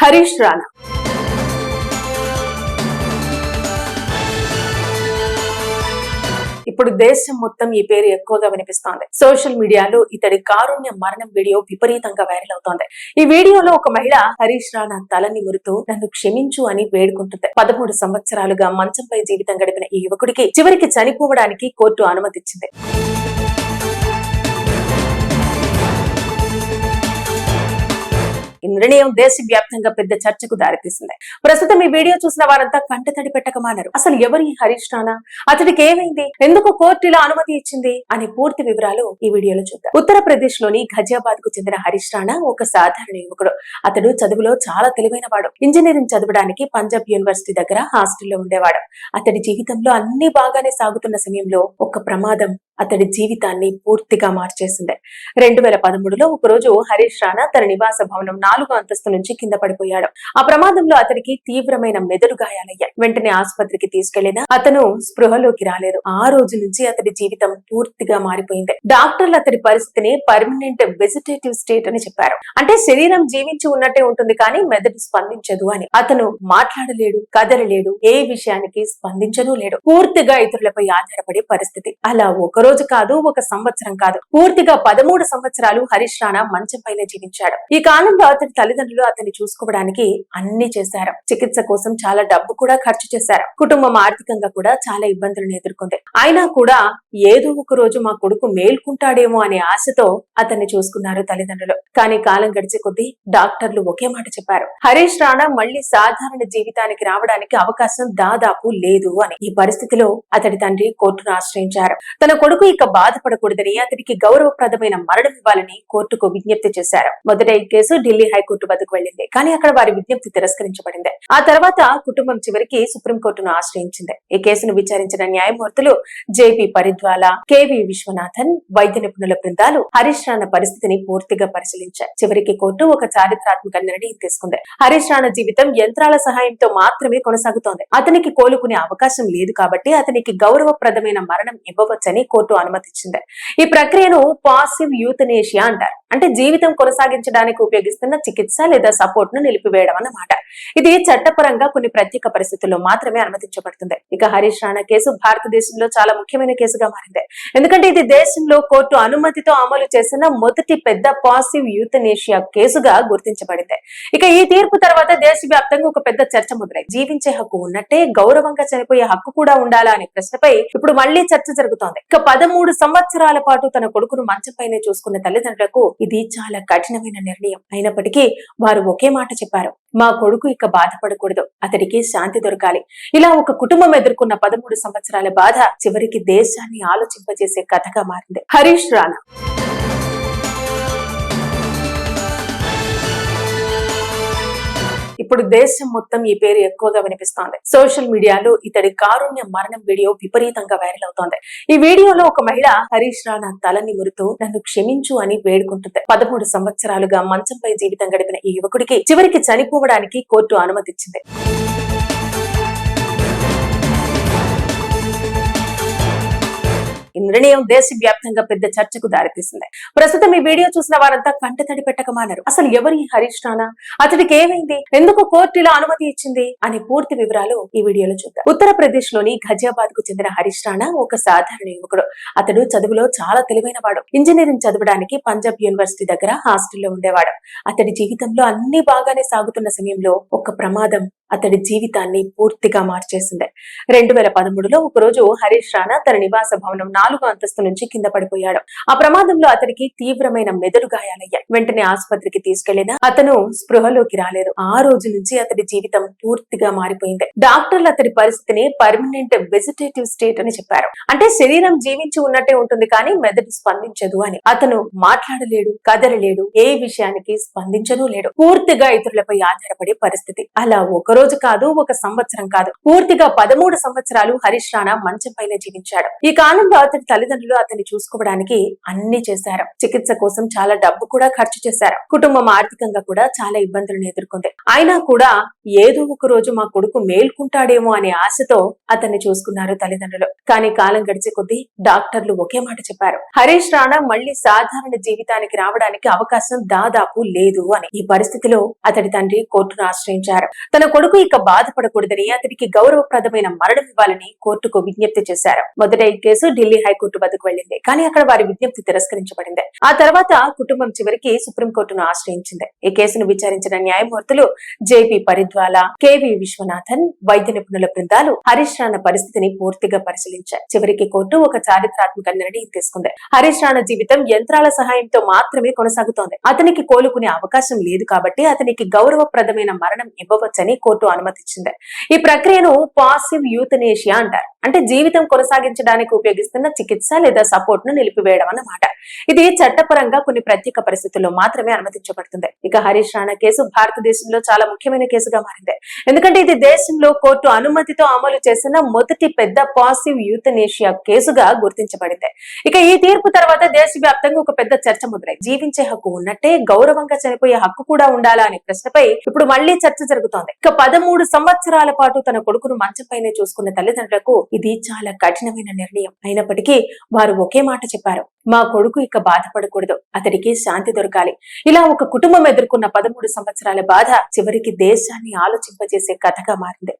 హరీష్ రాణా ఇప్పుడు దేశం మొత్తం ఈ పేరు ఎక్కువగా వినిపిస్తోంది. సోషల్ మీడియాలో ఇతడి కారుణ్య మరణం వీడియో విపరీతంగా వైరల్ అవుతోంది. ఈ వీడియోలో ఒక మహిళ హరీష్ రాణా తలని మురుతూ నన్ను క్షమించు అని వేడుకుంటుంది. 13 సంవత్సరాలుగా మంచంపై జీవితం గడిపిన ఈ యువకుడికి చివరికి చనిపోవడానికి కోర్టు అనుమతిచ్చింది. ఈ నిర్ణయం దేశవ్యాప్తంగా పెద్ద చర్చకు దారితీసింది. ప్రస్తుతం ఈ వీడియో చూసిన వారంతా కంటతడి పెట్టకమానారు. అసలు ఎవరు ఈ హరీష్ రాణా, అతడికి ఏమైంది, ఎందుకు కోర్టు ఇలా అనుమతి ఇచ్చింది అనే పూర్తి వివరాలు ఈ వీడియోలో చూద్దాం. ఉత్తరప్రదేశ్ లోని ఘజియాబాద్ కు చెందిన హరీష్ రాణా ఒక సాధారణ యువకుడు. అతడు చదువులో చాలా తెలివైన వాడు. ఇంజనీరింగ్ చదవడానికి పంజాబ్ యూనివర్సిటీ దగ్గర హాస్టల్లో ఉండేవాడు. అతడి జీవితంలో అన్ని బాగానే సాగుతున్న సమయంలో ఒక ప్రమాదం అతడి జీవితాన్ని పూర్తిగా మార్చేసింది. 2013లో ఒకరోజు హరీష్ రాణా తన నివాస భవనం 4వ అంతస్తు నుంచి కింద పడిపోయాడు. ఆ ప్రమాదంలో అతడికి తీవ్రమైన మెదడు గాయాలయ్యాయి. వెంటనే ఆసుపత్రికి తీసుకెళ్లినా అతను స్పృహలోకి రాలేదు. ఆ రోజు నుంచి అతడి జీవితం పూర్తిగా మారిపోయింది. డాక్టర్లు అతడి పరిస్థితిని పర్మనెంట్ వెజిటేటివ్ స్టేట్ అని చెప్పారు. అంటే శరీరం జీవించి ఉన్నట్టే ఉంటుంది కానీ మెదడు స్పందించదు అని. అతను మాట్లాడలేడు, కదలలేడు, ఏ విషయానికి స్పందించను లేడు. పూర్తిగా ఇతరులపై ఆధారపడే పరిస్థితి. అలా ఒక రోజు కాదు, ఒక సంవత్సరం కాదు, పూర్తిగా 13 సంవత్సరాలు హరీష్ రాణా మంచంపైనే జీవించాడు. ఈ కాలంలో అతని తల్లిదండ్రులు అతన్ని చూసుకోవడానికి అన్ని చేశారు. చికిత్స కోసం చాలా డబ్బు కూడా ఖర్చు చేశారు. కుటుంబం ఆర్థికంగా కూడా చాలా ఇబ్బందులను ఎదుర్కొంది. అయినా కూడా ఏదో ఒక రోజు మా కొడుకు మేల్కుంటాడేమో అనే ఆశతో అతన్ని చూసుకున్నారు తల్లిదండ్రులు. కానీ కాలం గడిచే కొద్దీ డాక్టర్లు ఒకే మాట చెప్పారు, హరీష్ రాణా మళ్లీ సాధారణ జీవితానికి రావడానికి అవకాశం దాదాపు లేదు అని. ఈ పరిస్థితిలో అతడి తండ్రి కోర్టును ఆశ్రయించారు. తన కొడుకు ఇక బాధపడకూడదని, అతడికి గౌరవప్రదమైన మరణం ఇవ్వాలని కోర్టుకు విజ్ఞప్తి చేశారు. మొదట ఈ కేసు ఢిల్లీ హైకోర్టు వద్దకు వెళ్లింది. కానీ అక్కడ వారి విజ్ఞప్తి తిరస్కరించబడింది. ఆ తర్వాత కుటుంబం చివరికి సుప్రీంకోర్టును ఆశ్రయించింది. ఈ కేసును విచారించిన న్యాయమూర్తులు జేపీ పరిద్వాలా, కేవీ విశ్వనాథన్ వైద్య నిపుణుల బృందాలు హరీష్ రాణా పరిస్థితిని పూర్తిగా పరిశీలించాయి. చివరికి కోర్టు ఒక చారిత్రాత్మక నిర్ణయం తీసుకుంది. హరీష్ రాణా జీవితం యంత్రాల సహాయంతో మాత్రమే కొనసాగుతోంది. అతనికి కోలుకునే అవకాశం లేదు కాబట్టి అతనికి గౌరవప్రదమైన మరణం ఇవ్వవచ్చని కోర్టు అనుమతిచ్చింది. ఈ ప్రక్రియను పాసివ్ యూథనేషియా అంటారు. అంటే జీవితం కొనసాగించడానికి ఉపయోగిస్తున్న చికిత్స లేదా సపోర్ట్ ను నిలిపివేయడం అన్నమాట. ఇది చట్టపరంగా కొన్ని ప్రత్యేక పరిస్థితుల్లో మాత్రమే అనుమతించబడుతుంది. ఇక హరీష్ రాణా కేసు భారతదేశంలో చాలా ముఖ్యమైన కేసుగా మారింది. ఎందుకంటే ఇది దేశంలో కోర్టు అనుమతితో అమలు చేసిన మొదటి పెద్ద పాసివ్ యూథనేషియా కేసుగా గుర్తించబడింది. ఇక ఈ తీర్పు తర్వాత దేశవ్యాప్తంగా ఒక పెద్ద చర్చ మొదలైంది. జీవించే హక్కు ఉన్నట్టే గౌరవంగా చనిపోయే హక్కు కూడా ఉండాలా అనే ప్రశ్నపై ఇప్పుడు మళ్లీ చర్చ జరుగుతోంది. ఇక 13 సంవత్సరాల పాటు తన కొడుకును మంచంపైనే చూసుకున్న తల్లిదండ్రులకు ఇది చాలా కఠినమైన నిర్ణయం. అయినప్పటికీ వారు ఒకే మాట చెప్పారు, మా కొడుకు ఇక బాధపడకూడదు, అతడికి శాంతి దొరకాలి. ఇలా ఒక కుటుంబం ఎదుర్కొన్న 13 సంవత్సరాల బాధ చివరికి దేశాన్ని ఆలోచింపజేసే కథగా మారింది. హరీష్ రాణా ఇప్పుడు దేశం మొత్తం ఈ పేరు ఎక్కువగా వినిపిస్తోంది. సోషల్ మీడియాలో ఇతడి కారుణ్య మరణం వీడియో విపరీతంగా వైరల్ అవుతోంది. ఈ వీడియోలో ఒక మహిళ హరీష్ రాణా తలని మురుతూ నన్ను క్షమించు అని వేడుకుంటుంది. 13 సంవత్సరాలుగా మంచంపై జీవితం గడిపిన ఈ యువకుడికి చివరికి చనిపోవడానికి కోర్టు అనుమతిచ్చింది. ఈ నిర్ణయం దేశవ్యాప్తంగా పెద్ద చర్చకు దారితీసింది. ప్రస్తుతం ఈ వీడియో చూసిన వారంతా కంటతడి పెట్టకమానారు. అసలు ఎవరు ఈ హరీష్ రాణా, అతడికి ఏమైంది, ఎందుకు కోర్టు ఇలా అనుమతి ఇచ్చింది అనే పూర్తి వివరాలు ఈ వీడియోలో చూద్దాం. ఉత్తరప్రదేశ్ లోని ఘజియాబాద్ కు చెందిన హరీష్ రాణా ఒక సాధారణ యువకుడు. అతడు చదువులో చాలా తెలివైన వాడు. ఇంజనీరింగ్ చదవడానికి పంజాబ్ యూనివర్సిటీ దగ్గర హాస్టల్లో ఉండేవాడు. అతడి జీవితంలో అన్ని బాగానే సాగుతున్న సమయంలో ఒక ప్రమాదం అతడి జీవితాన్ని పూర్తిగా మార్చేసింది. 2013లో ఒకరోజు హరీష్ రాణా తన నివాస భవనం 4వ అంతస్తు నుంచి కింద పడిపోయాడు. ఆ ప్రమాదంలో అతడికి తీవ్రమైన మెదడు గాయాలయ్యాయి. వెంటనే ఆసుపత్రికి తీసుకెళ్లినా అతను స్పృహలోకి రాలేదు. ఆ రోజు నుంచి అతడి జీవితం పూర్తిగా మారిపోయింది. డాక్టర్లు అతడి పరిస్థితిని పర్మనెంట్ వెజిటేటివ్ స్టేట్ అని చెప్పారు. అంటే శరీరం జీవించి ఉన్నట్టే ఉంటుంది కానీ మెదడు స్పందించదు అని. అతను మాట్లాడలేడు, కదలలేడు, ఏ విషయానికి స్పందించను లేడు. పూర్తిగా ఇతరులపై ఆధారపడే పరిస్థితి. అలా ఒక రోజు కాదు, ఒక సంవత్సరం కాదు, పూర్తిగా 13 సంవత్సరాలు హరీష్ రాణా మంచం పైన జీవించాడు. ఈ కాలంలో అతని తల్లిదండ్రులు అతన్ని చూసుకోవడానికి అన్ని చేశారు. చికిత్స కోసం చాలా డబ్బు కూడా ఖర్చు చేశారు. కుటుంబం ఆర్థికంగా కూడా చాలా ఇబ్బందులను ఎదుర్కొంది. అయినా కూడా ఏదో ఒక రోజు మా కొడుకు మేల్కుంటాడేమో అనే ఆశతో అతన్ని చూసుకున్నారు తల్లిదండ్రులు. కానీ కాలం గడిచే కొద్దీ డాక్టర్లు ఒకే మాట చెప్పారు, హరీష్ రాణా మళ్లీ సాధారణ జీవితానికి రావడానికి అవకాశం దాదాపు లేదు అని. ఈ పరిస్థితిలో అతడి తండ్రి కోర్టును ఆశ్రయించారు. తన కొడుకు ఇక బాధపడకూడదని, అతడికి గౌరవప్రదమైన మరణం ఇవ్వాలని కోర్టుకు విజ్ఞప్తి చేశారు. మొదట ఈ కేసు ఢిల్లీ హైకోర్టు వద్దకు వెళ్లింది. కానీ అక్కడ వారి విజ్ఞప్తి తిరస్కరించబడింది. ఆ తర్వాత కుటుంబం చివరికి సుప్రీంకోర్టును ఆశ్రయించింది. ఈ కేసును విచారించిన న్యాయమూర్తులు జేపీ పరిద్వాలా, కేవీ విశ్వనాథన్ వైద్య నిపుణుల బృందాలు హరీష్ రాణా పరిస్థితిని పూర్తిగా పరిశీలించారు. చివరికి కోర్టు ఒక చారిత్రాత్మక నిర్ణయం తీసుకుంది. హరీష్ రాణా జీవితం యంత్రాల సహాయంతో మాత్రమే కొనసాగుతోంది. అతనికి కోలుకునే అవకాశం లేదు కాబట్టి అతనికి గౌరవప్రదమైన మరణం ఇవ్వవచ్చని కోర్టు అనుమతించింది. ఈ ప్రక్రియను పాసివ్ యూథనేషియా అంటారు. అంటే జీవితం కొనసాగించడానికి ఉపయోగిస్తున్న చికిత్స లేదా సపోర్ట్ ను నిలిపివేయడం అన్నమాట. ఇది చట్టపరంగా కొన్ని ప్రత్యేక పరిస్థితుల్లో మాత్రమే అనుమతించబడుతుంది. ఇక హరీష్ రాణా కేసు భారతదేశంలో చాలా ముఖ్యమైన కేసుగా మారింది. ఎందుకంటే ఇది దేశంలో కోర్టు అనుమతితో అమలు చేసిన మొదటి పెద్ద పాసివ్ యూథనేషియా కేసుగా గుర్తించబడింది. ఇక ఈ తీర్పు తర్వాత దేశవ్యాప్తంగా ఒక పెద్ద చర్చ మొదలై, జీవించే హక్కు ఉన్నట్టే గౌరవంగా చనిపోయే హక్కు కూడా ఉండాలా అనే ప్రశ్నపై ఇప్పుడు మళ్లీ చర్చ జరుగుతోంది. ఇక 13 సంవత్సరాల పాటు తన కొడుకును మంచంపైనే చూసుకున్న తల్లిదండ్రులకు ఇది చాలా కఠినమైన నిర్ణయం. అయినప్పటికీ వారు ఒకే మాట చెప్పారు, మా కొడుకు ఇక బాధపడకూడదు, అతడికి శాంతి దొరకాలి. ఇలా ఒక కుటుంబం ఎదుర్కొన్న 13 సంవత్సరాల బాధ చివరికి దేశాన్ని ఆలోచింపజేసే కథగా మారింది.